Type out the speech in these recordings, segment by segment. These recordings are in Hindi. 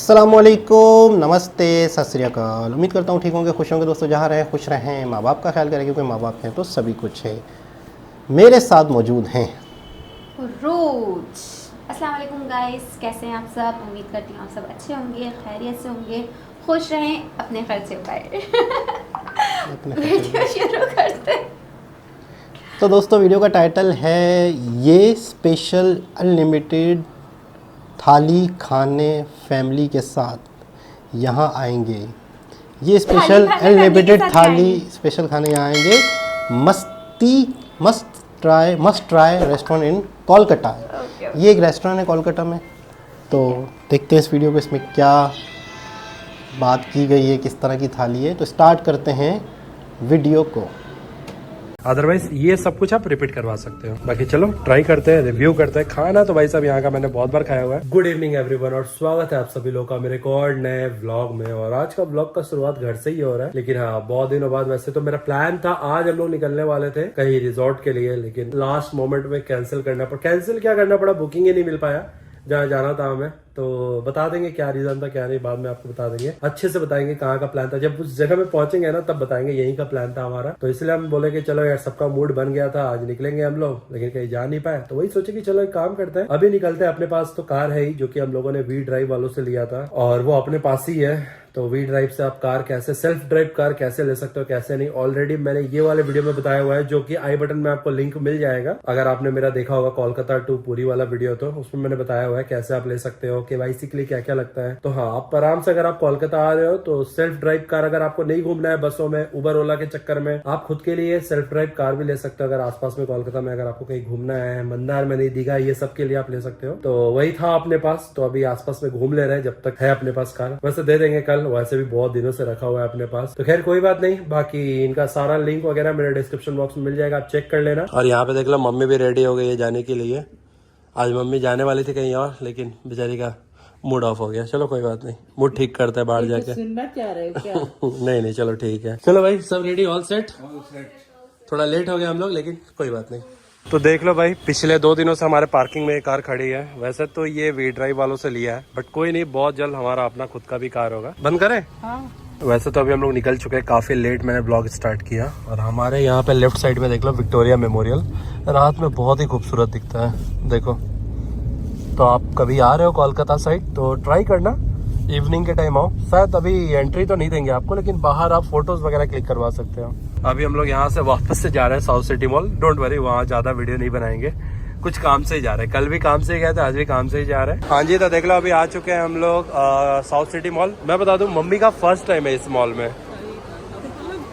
अस्सलामुअलैकुम, नमस्ते, सत श्री अकाल। उम्मीद करता हूँ ठीक होंगे, खुश होंगे दोस्तों। जहाँ रहें खुश रहें, माँ बाप का ख्याल करें क्योंकि माँ बाप हैं तो सभी कुछ है। मेरे साथ मौजूद हैं रोज। अस्सलाम वालेकुम गाइस, कैसे हैं आप सब? उम्मीद करती हूँ आप सब अच्छे होंगे, खैरियत से होंगे, खुश रहें, अपने खर्च से उठाए। वीडियो शुरू करते हैं। तो दोस्तों, वीडियो का टाइटल है ये स्पेशल अनलिमिटेड थाली खाने फैमिली के साथ यहाँ आएंगे। ये स्पेशल अनलिमिटेड थाली स्पेशल खाने यहाँ आएंगे। Must try restaurant in Kolkata. ये एक रेस्टोरेंट है कोलकाता में। तो देखते हैं इस वीडियो को, इसमें क्या बात की गई है, किस तरह की थाली है। तो स्टार्ट करते हैं वीडियो को। अदरवाइज ये सब कुछ आप रिपीट करवा सकते हो। बाकी चलो ट्राई करते हैं, रिव्यू करते हैं। खाना तो भाई साहब यहाँ का मैंने बहुत बार खाया हुआ है। गुड इवनिंग एवरीवन और स्वागत है आप सभी लोगों का मेरे एक और नए व्लॉग में। और आज का व्लॉग का शुरुआत घर से ही हो रहा है, लेकिन हाँ बहुत दिनों बाद। वैसे तो मेरा प्लान था आज हम लोग निकलने वाले थे कहीं रिजॉर्ट के लिए, लेकिन लास्ट मोमेंट में कैंसिल क्या करना पड़ा, बुकिंग ही नहीं मिल पाया जहाँ जाना था हमें। तो बता देंगे क्या रीजन था क्या नहीं, बाद में आपको बता देंगे, अच्छे से बताएंगे कहाँ का प्लान था। जब उस जगह में पहुंचेंगे ना तब बताएंगे यहीं का प्लान था हमारा। तो इसलिए हम बोले कि चलो यार, सबका मूड बन गया था, आज निकलेंगे हम लोग, लेकिन कहीं जा नहीं पाए। तो वही सोचे कि चलो एक काम करते हैं, अभी निकलते हैं। अपने पास तो कार है ही, जो कि हम लोगों ने वी ड्राइव वालों से लिया था और वो अपने पास ही है। तो वी ड्राइव से आप कार कैसे, सेल्फ ड्राइव कार कैसे ले सकते हो, कैसे नहीं, ऑलरेडी मैंने ये वाले वीडियो में बताया हुआ है, जो कि आई बटन में आपको लिंक मिल जाएगा। अगर आपने मेरा देखा होगा कोलकाता टू पूरी वाला वीडियो, तो उसमें मैंने बताया हुआ है कैसे आप ले सकते हो, केवाईसी के लिए क्या क्या लगता है। तो हाँ, आप आराम से अगर आप कोलकाता आ रहे हो तो सेल्फ ड्राइव कार, अगर आपको नहीं घूमना है बसों में, उबर ओला के चक्कर में, आप खुद के लिए सेल्फ ड्राइव कार भी ले सकते हो। अगर आसपास में कोलकाता में अगर आपको कहीं घूमना है, मंदार में नहीं, दीघा, ये सब के लिए आप ले सकते हो। तो वही था अपने पास। तो अभी आसपास में घूम ले रहे हैं जब तक है अपने पास कार। वैसे दे देंगे कल, वैसे भी बहुत दिनों से रखा हुआ है अपने पास। तो खैर कोई बात नहीं, बाकी इनका सारा लिंक वगैरह मेरे डिस्क्रिप्शन बॉक्स में मिल जाएगा, आप चेक कर लेना। और यहाँ पे देख लो, मम्मी भी रेडी हो गई है जाने के लिए। आज मम्मी जाने वाली थी कहीं और, लेकिन बेचारी का मूड ऑफ हो गया। चलो कोई बात नहीं, मूड ठीक करते हैं बाहर जाके। सुनना चाह रहे हो क्या? नहीं चलो ठीक है। चलो भाई, सब रेडी, ऑल सेट। थोड़ा लेट हो गया हम लोग, लेकिन कोई बात नहीं। तो देख लो भाई, पिछले 2 दिनों से हमारे पार्किंग में एक कार खड़ी है। वैसे तो ये वी ड्राइव वालों से लिया है, बट कोई नहीं, बहुत जल्द हमारा अपना खुद का भी कार होगा। बंद करें? हाँ। वैसे तो अभी हम लोग निकल चुके हैं, काफी लेट मैंने ब्लॉग स्टार्ट किया। और हमारे यहाँ पे लेफ्ट साइड में देख लो विक्टोरिया मेमोरियल, रात में बहुत ही खूबसूरत दिखता है, देखो। तो आप कभी आ रहे हो कोलकाता साइड तो ट्राई करना, इवनिंग के टाइम आओ। शायद अभी एंट्री तो नहीं देंगे आपको, लेकिन बाहर आप फोटोज वगैरह क्लिक करवा सकते हो। अभी हम लोग यहाँ से वापस से जा रहे हैं south city mall. Don't worry, वहाँ ज्यादा वीडियो नहीं बनाएंगे, कुछ काम से ही जा रहे हैं। कल भी काम से ही गए थे, आज भी काम से ही जा रहे हैं। हाँ जी, तो देख लो अभी आ चुके हैं हम लोग साउथ सिटी मॉल। मैं बता दूं, मम्मी का फर्स्ट टाइम है इस मॉल में।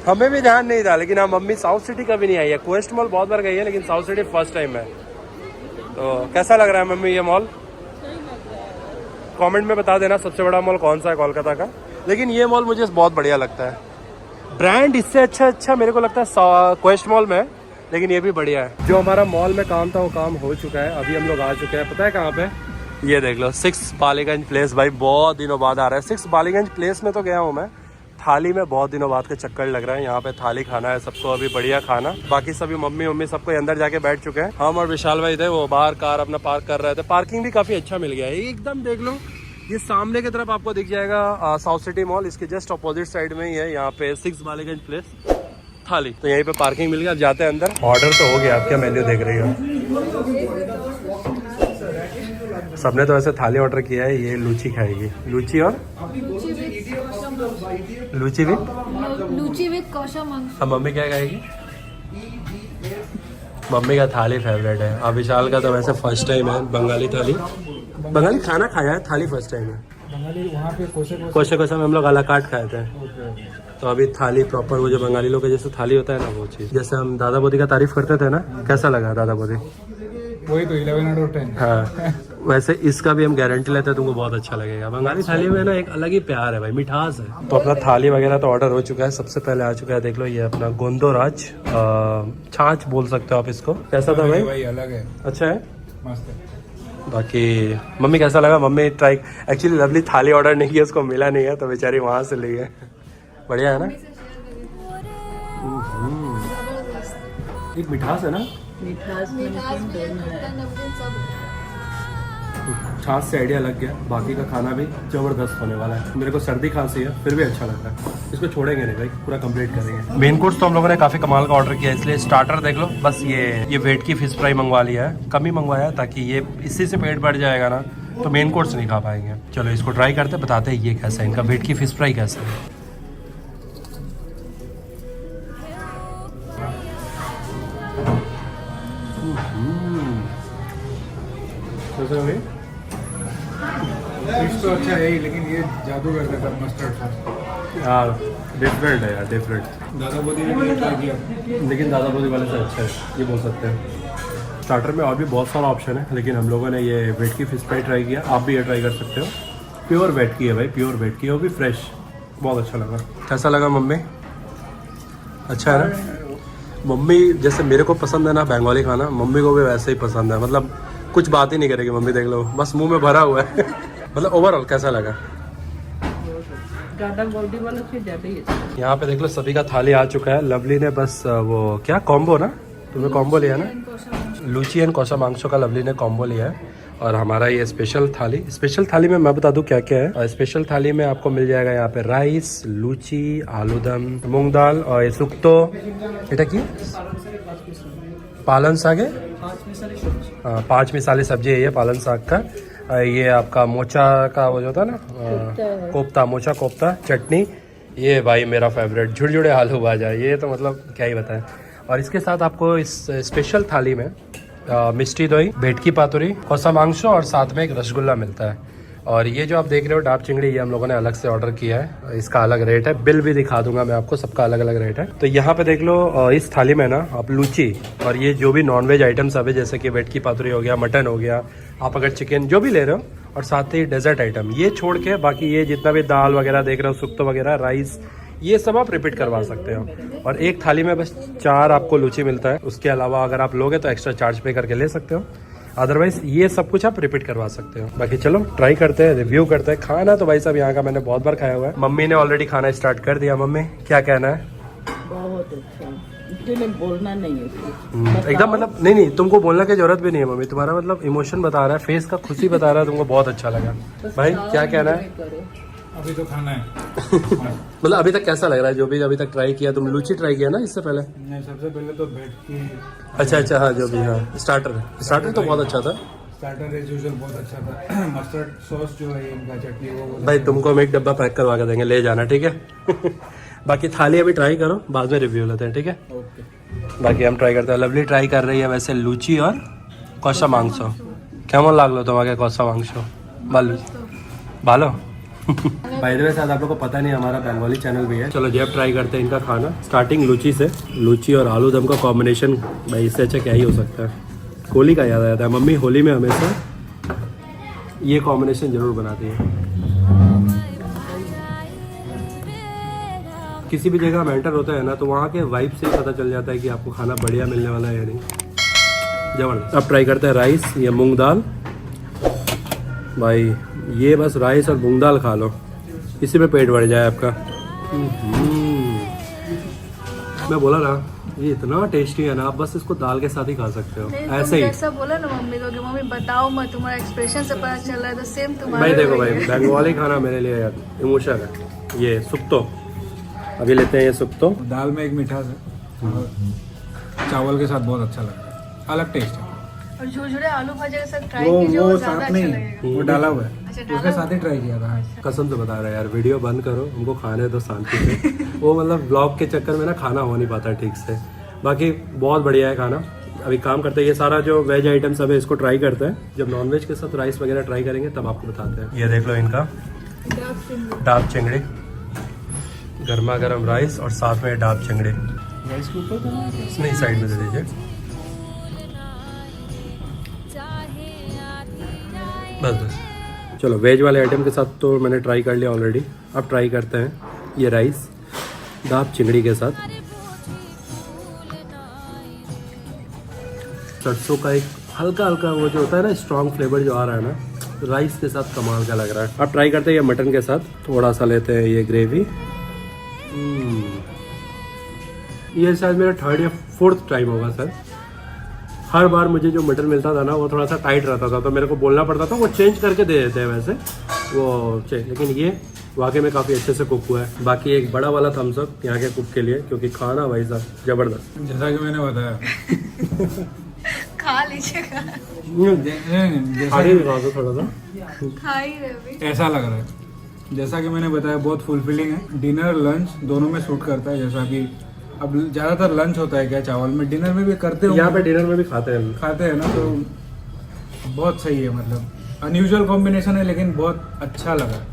हमें भी ध्यान नहीं था, लेकिन हाँ, मम्मी साउथ सिटी कभी नहीं आई है। क्वेस्ट मॉल बहुत बार गई है, लेकिन साउथ सिटी फर्स्ट टाइम है। तो कैसा लग रहा है मम्मी ये मॉल? कमेंट में बता देना सबसे बड़ा मॉल कौन सा है कोलकाता का। लेकिन ये मॉल मुझे बहुत बढ़िया लगता है। ब्रांड इससे अच्छा मेरे को लगता है क्वेस्ट मॉल में, लेकिन ये भी बढ़िया है। जो हमारा मॉल में काम था वो काम हो चुका है। अभी हम लोग आ चुके हैं, पता है कहाँ पे? ये देख लो, 6 बालीगंज प्लेस। भाई बहुत दिनों बाद आ रहा है 6 बालीगंज प्लेस में। तो गया हूँ मैं, थाली में बहुत दिनों बाद के चक्कर लग रहा है। यहाँ पे थाली खाना है सबको, अभी बढ़िया खाना। बाकी सभी मम्मी सबको अंदर जाके बैठ चुके हैं। हम और विशाल भाई थे, वो बाहर कार अपना पार्क कर रहे थे। पार्किंग भी काफी अच्छा मिल गया है एकदम। देख लो, ये सामने की तरफ आपको दिख जाएगा साउथ सिटी मॉल, इसके जस्ट अपोजिट साइड में ही है यहाँ पे 6 बालीगंज प्लेस थाली। तो यहीं पे पार्किंग मिल गया। अब जाते हैं अंदर। ऑर्डर तो हो गया, आप क्या मेन्यू देख रही हो? सबने तो वैसे थाली ऑर्डर किया है। ये लूची खाएगी, लूची और लूची विद कौशा मांस। अब मम्मी क्या खाएगी? मम्मी का थाली फेवरेट है। अब विशाल का तो वैसे फर्स्ट टाइम है बंगाली थाली। बंगाली खाना खाया है, थाली फर्स्ट टाइम है। बंगाली वहाँ पे कोशा में हम लोग अला काट खाए थे। तो अभी थाली प्रॉपर, वो जो बंगाली लोग के जैसे थाली होता है ना, वो चीज़। जैसे हम दादा बोदी का तारीफ करते थे ना, कैसा लगा दादा बोदी? वही तो 11/10। हाँ, वैसे इसका भी हम गारंटी लेते हैं, तुमको बहुत अच्छा लगेगा। बंगाली थाली में ना एक अलग ही प्यार है भाई, मिठास है। तो अपना थाली वगैरह तो ऑर्डर हो चुका है। सबसे पहले आ चुका है, देख लो, ये अपना गोंदोराज छाछ बोल सकते हो आप इसको। कैसा था भाई? अलग है, अच्छा है, मस्त है। बाकी मम्मी कैसा लगा? मम्मी ट्राई, एक्चुअली लवली थाली ऑर्डर नहीं किया, उसको मिला नहीं है तो बेचारी वहाँ से ली है। बढ़िया है ना? एक मिठास है ना, छाछ से आइडिया लग गया, बाकी का खाना भी ज़बरदस्त होने वाला है। मेरे को सर्दी खांसी है फिर भी अच्छा लग रहा है, इसको छोड़ेंगे नहीं भाई, पूरा कंप्लीट करेंगे। मेन कोर्स तो हम लोगों ने काफ़ी कमाल का ऑर्डर किया है, इसलिए स्टार्टर देख लो। बस ये वेट की फिश फ्राई मंगवा लिया है, कम ही मंगवाया है ताकि ये इसी से पेट बढ़ जाएगा ना तो मेन कोर्स नहीं खा पाएंगे। चलो इसको ट्राई करते बताते हैं ये कैसा है, इनका वेट की फिश फ्राई कैसा है। फिश तो अच्छा है ही, लेकिन ये जादू कर देता मस्टर्ड सॉस। यार डिफरेंट है यार, डिफरेंट। दादा बोदी ने भी ट्राई किया, लेकिन दादा बोदी वाले से अच्छा है ये बोल सकते हैं। स्टार्टर में और भी बहुत सारा ऑप्शन है, लेकिन हम लोगों ने ये वेट की फिश फ्राई ट्राई किया, आप भी ये ट्राई कर सकते हो। प्योर वेट की है भाई, प्योर वेट की है, वो भी फ्रेश, बहुत अच्छा लगा। कैसा लगा मम्मी? अच्छा है ना? मम्मी जैसे मेरे को पसंद है ना बंगाली खाना, मम्मी को भी वैसे ही पसंद है, मतलब कुछ बात ही नहीं करेगी मम्मी, देख लो बस मुंह में भरा हुआ है। मतलब ओवरऑल कैसा लगा? ज़्यादा बॉडी वाला फिर ज़्यादा ही अच्छा। यहाँ पे देख लो सभी का थाली आ चुका है। लवली ने बस वो क्या कॉम्बो ना, तुम्हें कॉम्बो लिया ना, लूची एंड कोसा मांगसो का लवली ने कॉम्बो लिया है। और हमारा ये स्पेशल थाली में मैं बता दूं क्या क्या है। और स्पेशल थाली में आपको मिल जाएगा यहाँ पे राइस, लूची, आलूदम, मूंग दाल और ये सुक्तो, এটা কি पालन साग है, 5 मिसाली सब्जी है ये पालन साग का। ये आपका मोचा का वो जो होता है ना कोफ्ता, मोचा कोफ्ता, चटनी, ये भाई मेरा फेवरेट झुड़झुड़े आलू भाजा, ये तो मतलब क्या ही बताएं। और इसके साथ आपको इस स्पेशल थाली में मिष्टी दोई, भेटकी पातुरी, कोसा मांगसो और साथ में एक रसगुल्ला मिलता है। और ये जो आप देख रहे हो डाब चिंगड़ी, ये हम लोगों ने अलग से ऑर्डर किया है, इसका अलग रेट है, बिल भी दिखा दूंगा मैं आपको, सबका अलग अलग रेट है। तो यहाँ पे देख लो इस थाली में ना आप लूची और ये जो भी नॉनवेज आइटम्स अब है, जैसे कि भेटकी पातुरी हो गया, मटन हो गया, आप अगर चिकन जो भी ले रहे हो, और साथ ही डेजर्ट आइटम ये छोड़ के बाकी ये जितना भी दाल वगैरह देख रहे हो, सुक्तो वगैरह, राइस, ये सब आप रिपीट करवा सकते हो। और एक थाली में बस 4 आपको लूची मिलता है, उसके अलावा अगर आप लोगे तो एक्स्ट्रा चार्ज पे करके ले सकते हो, अदरवाइज ये सब कुछ आप रिपीट करवा सकते हो। बाकी चलो ट्राई करते हैं, रिव्यू करते हैं। खाना तो भाई साहब यहाँ का मैंने बहुत बार खाया हुआ है, मम्मी ने ऑलरेडी खाना स्टार्ट कर दिया। मम्मी क्या कहना है? बहुत अच्छा, इसलिए बोलना नहीं है एकदम मतलब नहीं, तुमको बोलने की जरूरत भी नहीं है मम्मी, तुम्हारा मतलब इमोशन बता रहा है, फेस का खुशी बता रहा है, तुमको बहुत अच्छा लगा। भाई क्या कहना है? अभी तो खाना है। मतलब अभी तक कैसा लग रहा है जो भी अभी तक ट्राई किया? तुम लूची ट्राई किया ना इससे पहले? नहीं, सबसे पहले तो भेटकी। अच्छा हाँ, जो भी, हाँ स्टार्टर तो बहुत अच्छा था। स्टार्टर एज यूजुअल बहुत अच्छा था। मस्टर्ड सॉस जो है इनका, चटनी, वो भाई तुमको हम एक डब्बा पैक करवा के देंगे, ले जाना, ठीक है? बाकी थाली अभी ट्राई करो, बाद में रिव्यू लेते हैं, ठीक है? ओके। बाकी हम ट्राई करते हैं। लवली ट्राई कर रही है वैसे लूची और कोसा मांगसो। केमन लागलो तुम्हारे कोसा मांगसो? भालो बाय द वे साथ आप लोगों को पता नहीं हमारा बंगाली चैनल भी है। चलो जब ट्राई करते हैं इनका खाना, स्टार्टिंग लूची से। लूची और आलू दम का कॉम्बिनेशन भाई इससे अच्छा क्या ही हो सकता है। होली का याद आ जाता है, मम्मी होली में हमेशा ये कॉम्बिनेशन जरूर बनाती है। किसी भी जगह हम एंटर होते हैं ना तो वहाँ के वाइब से ही पता चल जाता है कि आपको खाना बढ़िया मिलने वाला है या नहीं। जबरदस्त। अब ट्राई करते हैं राइस, ये मूंग दाल। भाई ये बस राइस और मूंग दाल खा लो, इसी में पेट भर जाए आपका। मैं बोला ना ये इतना टेस्टी है ना, आप बस इसको दाल के साथ ही खा सकते हो ऐसे ही। ऐसा बोला ना मम्मी को कि मम्मी बताओ मत, तुम्हारा एक्सप्रेशन से पता चल रहा है, तो सेम तुम्हारा भाई देखो भाई, बंगाली खाना मेरे लिए यार इमोशन है। ये सुक्तो अभी लेते हैं, ये सुक्तो। दाल में एक मिठास है, चावल के साथ बहुत अच्छा लगता है, अलग टेस्ट है। और झुरझुरे आलू भाजा के साथ ट्राई वो कीजिए, वो वो साथ ज्यादा अच्छा नहीं, लगेगा। वो डाला हुआ है, अच्छा, उसके डाला साथ ही ट्राई किया था। कसम से बता रहा है यार, वीडियो बंद करो, हमको खाने दो शांति से। वो मतलब ब्लॉग के चक्कर में ना खाना हो नहीं पाता ठीक से। बाकी बहुत बढ़िया है खाना। अभी काम करते हैं, ये सारा जो वेज आइटम्स अब है इसको ट्राई करते हैं, जब नॉनवेज के साथ राइस वगैरह ट्राई करेंगे तब आपको बताते हैं। ये देख लो इनका डाब चिंगड़ी, गर्मा गर्म राइस और साथ में डाब चिंगड़ी। राइस के ऊपर नहीं, साइड में दे दीजिए, बस। चलो वेज वाले आइटम के साथ तो मैंने ट्राई कर लिया ऑलरेडी, अब ट्राई करते हैं ये राइस डाब चिंगड़ी के साथ। सरसों का एक हल्का हल्का वो जो होता है ना स्ट्रॉन्ग फ्लेवर जो आ रहा है ना, राइस के साथ कमाल का लग रहा है। अब ट्राई करते हैं ये मटन के साथ, थोड़ा सा लेते हैं ये ग्रेवी। ये शायद मेरा 3rd या 4th टाइम होगा सर हर बार मुझे जो मटन मिलता था ना वो थोड़ा सा टाइट रहता था, तो मेरे को बोलना पड़ता था, वो चेंज करके दे देते हैं वैसे वो लेकिन ये वाकई में काफ़ी अच्छे से कुक हुआ है। बाकी एक बड़ा वाला थम्स अप यहाँ के कुक के लिए, क्योंकि खाना भाई साहब जबरदस्त। जैसा कि मैंने बताया खा लीजिएगा, आगे भी खा दो थोड़ा सा। खा ही रहे अभी। ऐसा लग रहा है जैसा कि मैंने बताया, बहुत फुलफिलिंग है। डिनर लंच दोनों में सूट करता है। जैसा कि अब ज़्यादातर लंच होता है क्या चावल में, डिनर में भी करते हो, यहाँ पे डिनर में भी खाते हैं। ना, तो बहुत सही है। मतलब अनयूजुअल कॉम्बिनेशन है, लेकिन बहुत अच्छा लगा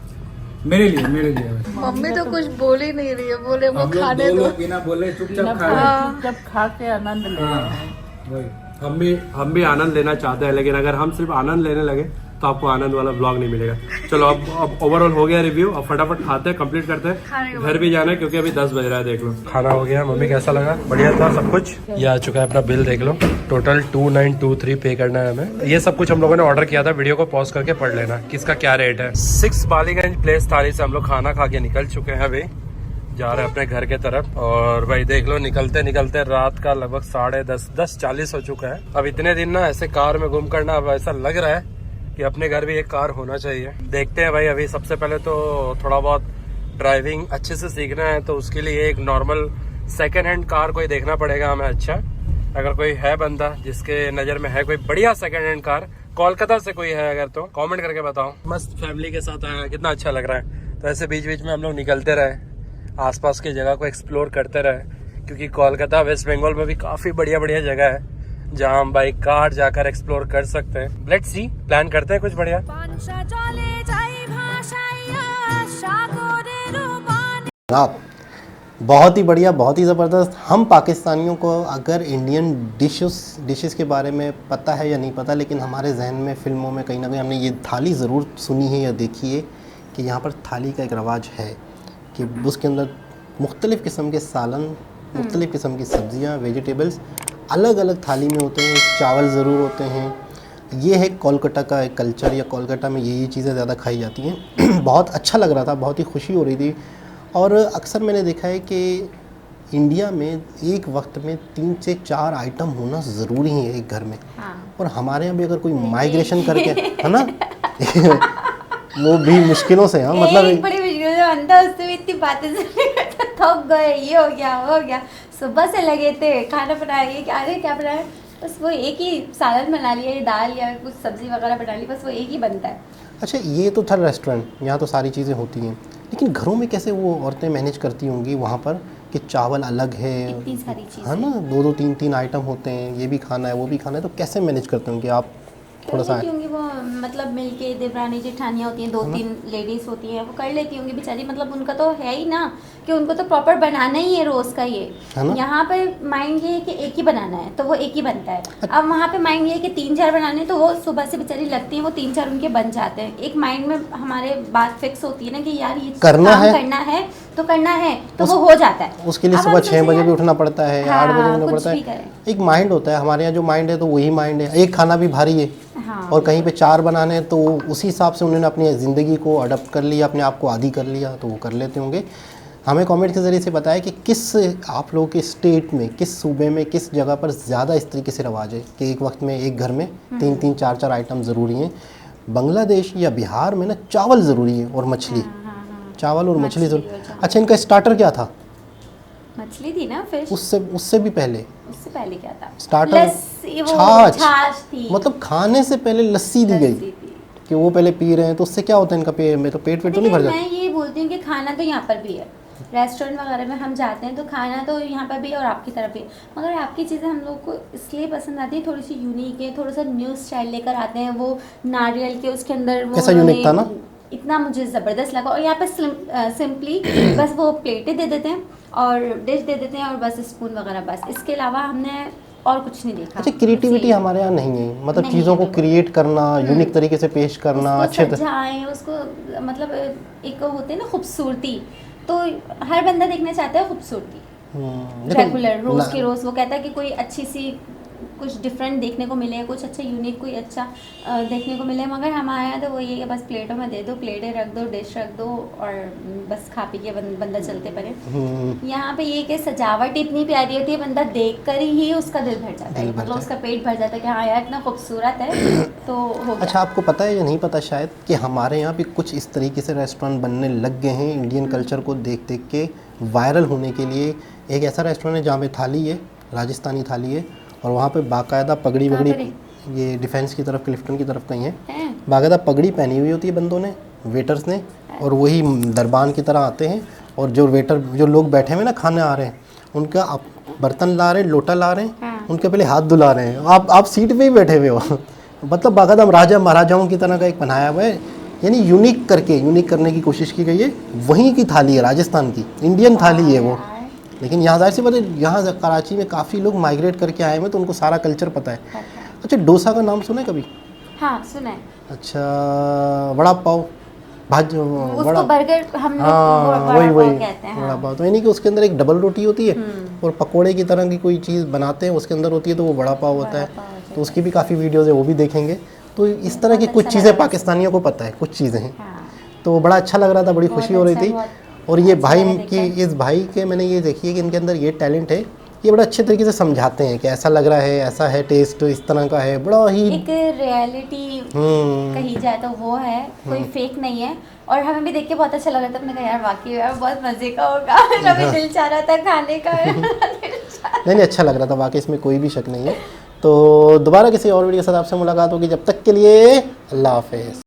मेरे लिए मम्मी तो कुछ बोल ही नहीं रही है, बोले वो हम लोग खाने दो दो। लोग बिना बोले चुपचाप खा रहे हैं। जब खा के आनंद ले रहे हैं। वही। हम भी आनंद लेना चाहते हैं, लेकिन अगर हम सिर्फ आनंद लेने लगे तो आपको आनंद वाला ब्लॉग नहीं मिलेगा। चलो अब ओवरऑल हो गया रिव्यू, अब फटाफट खाते हैं, कंप्लीट करते हैं, घर भी जाना है क्योंकि अभी 10 बज रहा है। देख लो खाना हो गया। मम्मी कैसा लगा? बढ़िया था सब कुछ। ये आ चुका है अपना बिल, देख लो टोटल 2923 पे करना है हमें। ये सब कुछ हम लोगों ने ऑर्डर किया था, वीडियो को पॉज करके पढ़ लेना किसका क्या रेट है। 6 बालीगंज प्लेस थाली से हम लोग खाना खा के निकल चुके हैं, अभी जा रहे हैं अपने घर के तरफ। और भाई देख लो निकलते निकलते रात का लगभग 10:30 हो चुका है। अब इतने दिन ना ऐसे कार में घूम करना, अब ऐसा लग रहा है कि अपने घर भी एक कार होना चाहिए। देखते हैं भाई, अभी सबसे पहले तो थोड़ा बहुत ड्राइविंग अच्छे से सीखना है, तो उसके लिए एक नॉर्मल सेकेंड हैंड कार कोई देखना पड़ेगा हमें। अच्छा अगर कोई है बंदा जिसके नज़र में है कोई बढ़िया सेकेंड हैंड कार, कोलकाता से कोई है अगर, तो कमेंट करके बताओ। मस्त फैमिली के साथ आया, कितना अच्छा लग रहा है। तो ऐसे बीच बीच में हम लोग निकलते रहे, आसपास की जगह को एक्सप्लोर करते रहे, क्योंकि कोलकाता वेस्ट बंगाल में भी काफ़ी बढ़िया बढ़िया जगह है जहाँ हम बाइक कार जाकर एक्सप्लोर कर सकते हैं। लेट्स सी, प्लान करते हैं कुछ बढ़िया। आप बहुत ही बढ़िया, बहुत ही ज़बरदस्त। हम पाकिस्तानियों को अगर इंडियन डिशेस के बारे में पता है या नहीं पता, लेकिन हमारे जहन में फिल्मों में कहीं ना कहीं हमने ये थाली ज़रूर सुनी है या देखी है कि यहाँ पर थाली का एक रवाज है कि उसके अंदर मुख्तलिफ़ किस्म के सालन, मुख्तलिफ़ किस्म की सब्ज़ियाँ, वेजिटेबल्स अलग अलग थाली में होते हैं। चावल ज़रूर होते हैं। ये है कोलकाता का एक कल्चर, या कोलकाता में यही चीज़ें ज़्यादा खाई जाती हैं। बहुत अच्छा लग रहा था, बहुत ही खुशी हो रही थी। और अक्सर मैंने देखा है कि इंडिया में एक वक्त में 3 से 4 आइटम होना ज़रूरी है एक घर में। हाँ। और हमारे यहाँ भी अगर कोई माइग्रेशन करके है ना वो भी मुश्किलों से, हाँ मतलब एक बड़ी वीडियो जो अंदर उससे भी इतनी बातें थक गए, ये हो गया वो हो गया, सुबह से लगे थे खाना बनाए, क्या बनाए, बस वो एक ही सालन बना लिया, दाल या कुछ सब्जी वगैरह बना ली, बस वो एक ही बनता है। अच्छा ये तो था रेस्टोरेंट, यहाँ तो सारी चीज़ें होती हैं, लेकिन घरों में कैसे वो औरतें मैनेज करती होंगी वहाँ पर कि चावल अलग है, इतनी सारी चीज़ें है ना, 2-2 3-3 आइटम होते हैं, ये भी खाना है वो भी खाना है, तो कैसे मैनेज करते होंगे आप? थोड़ा सा होंगी वो, मतलब मिलके देवरानी जेठानियाँ होती हैं, 2-3 लेडीज होती हैं, वो कर लेती होंगी बेचारी। मतलब उनका तो है ही ना कि उनको तो प्रॉपर बनाना ही है रोज़ का ये। यहाँ पे माइंड ये है कि एक ही बनाना है तो वो एक ही बनता है। अब वहाँ पे माइंड ये है कि 3-4 बनाने, तो वो सुबह से बेचारी लगती है, वो 3-4 उनके बन जाते हैं। एक माइंड में हमारे बात फिक्स होती है ना कि यार ये करना है तो करना है तो वो हो जाता है। उसके लिए सुबह 6 बजे भी उठना पड़ता है, 8 बजे उठना पड़ता है। है। एक माइंड होता है हमारे यहाँ, जो माइंड है तो वही माइंड है। एक खाना भी भारी है हाँ। और कहीं पे 4 बनाने हैं, तो उसी हिसाब से उन्होंने अपनी ज़िंदगी को अडप्ट कर लिया, अपने आप को आदी कर लिया, तो वो कर लेते होंगे। हमें कमेंट के ज़रिए से बताया कि किस आप लोगों के स्टेट में, किस सूबे में, किस जगह पर ज़्यादा इस तरीके से रवाज है कि एक वक्त में एक घर में 3-3 4-4 आइटम ज़रूरी हैं। बांग्लादेश या बिहार में ना चावल ज़रूरी है और मछली, चावल और मछली ज़रूर। अच्छा इनका स्टार्टर क्या था? मछली थी ना, फिश। उससे भी पहले, उससे पहले क्या था? स्टार्टर छाछ थी। मतलब खाने से पहले लस्सी दी गई कि वो पहले पी रहे हैं, तो उससे क्या होता है इनका पेट में, तो पेट तो नहीं भर जाता? मैं ये बोलती हूँ कि खाना तो यहाँ पर भी है, रेस्टोरेंट वगैरह में हम जाते हैं तो खाना तो यहाँ पर भी और आपकी तरफ भी, मगर आपकी चीज़ें हम लोग को इसलिए पसंद आती है, थोड़ी सी यूनिक है, थोड़ा सा न्यू स्टाइल लेकर आते हैं। वो नारियल के उसके अंदर वो कैसा यूनिक था ना, इतना मुझे ज़बरदस्त लगा। और यहाँ पर सिंपली बस वो प्लेटें दे देते हैं और डिश दे देते हैं और बस स्पून वगैरह, बस इसके अलावा हमने और कुछ नहीं देखा। अच्छा क्रिएटिविटी हमारे यहाँ नहीं है, मतलब चीज़ों को क्रिएट करना, यूनिक तरीके से पेश करना, अच्छे उसको मतलब एक होते हैं ना खूबसूरती, तो हर बंदा देखना चाहता है खूबसूरती। रेगुलर रोज के रोज वो कहता है कि कोई अच्छी सी कुछ डिफरेंट देखने को मिले, कुछ अच्छा यूनिक, कोई अच्छा देखने को मिले। मगर हमारे यहाँ तो वही है कि बस प्लेटों में दे दो, प्लेटें रख दो, डिश रख दो और बस खा पी के बंदा चलते पड़े। यहाँ पे ये कि सजावट इतनी प्यारी होती है, बंदा देख कर ही उसका दिल भर जाता है, मतलब उसका पेट भर जाता है कि हाँ यार इतना खूबसूरत है तो हो गया। अच्छा, आपको पता है या नहीं पता शायद कि हमारे यहाँ भी कुछ इस तरीके से रेस्टोरेंट बनने लग गए हैं इंडियन कल्चर को देख देख के वायरल होने के लिए। एक ऐसा रेस्टोरेंट है जहाँ पे थाली है, राजस्थानी थाली है, और वहाँ पे बाकायदा पगड़ी वगड़ी, ये डिफेंस की तरफ, क्लिफ्टन की तरफ कहीं है, बाकायदा पगड़ी पहनी हुई होती है बंदों ने, वेटर्स ने, और वही दरबान की तरह आते हैं और जो वेटर, जो लोग बैठे हुए ना खाने आ रहे हैं, उनका बर्तन ला रहे हैं, लोटा ला रहे हैं, उनके पहले हाथ धुला रहे हैं। आप सीट पे ही बैठे हुए हो। मतलब बाकायदा राजा महाराजाओं की तरह का एक बनाया हुआ है, यानी यूनिक करने की कोशिश की गई है। वहीं की थाली है, राजस्थान की इंडियन थाली है वो। लेकिन यहाँ जाहिर सी बात है, यहाँ कराची में काफ़ी लोग माइग्रेट करके आए हैं तो उनको सारा कल्चर पता है। अच्छा, डोसा का नाम सुना है कभी? हाँ सुना है। अच्छा, वड़ा पाव, उसको बर्गर हम लोग वही कहते हैं। वड़ा पाव, तो यानी कि उसके अंदर एक डबल रोटी होती है और पकोड़े की तरह की कोई चीज़ बनाते हैं उसके अंदर होती है, तो वो वड़ा पाव होता है। तो उसकी भी काफ़ी वीडियोज़ है, वो भी देखेंगे। तो इस तरह की कुछ चीज़ें पाकिस्तानियों को पता है, कुछ चीज़ें हैं। तो बड़ा अच्छा लग रहा था, बड़ी खुशी हो रही थी। और ये भाई की, इस भाई के मैंने ये देखी है कि इनके अंदर ये टैलेंट है, ये बड़ा अच्छे तरीके से समझाते हैं कि ऐसा लग रहा है, ऐसा है, टेस्ट इस तरह का है, बड़ा ही एक रियलिटी कही जाए तो वो है, कोई फेक नहीं है। और हमें भी देख के बहुत अच्छा लग रहा था, अपने कहा यार वाकई यार बहुत मजे का होगा। कभी दिल चाह रहा था खाने का। नहीं, अच्छा लग रहा था वाकई, इसमें कोई भी शक नहीं है। तो दोबारा किसी और वीडियो के साथ आपसे मुलाकात होगी, जब तक के लिए अल्लाह हाफिज़।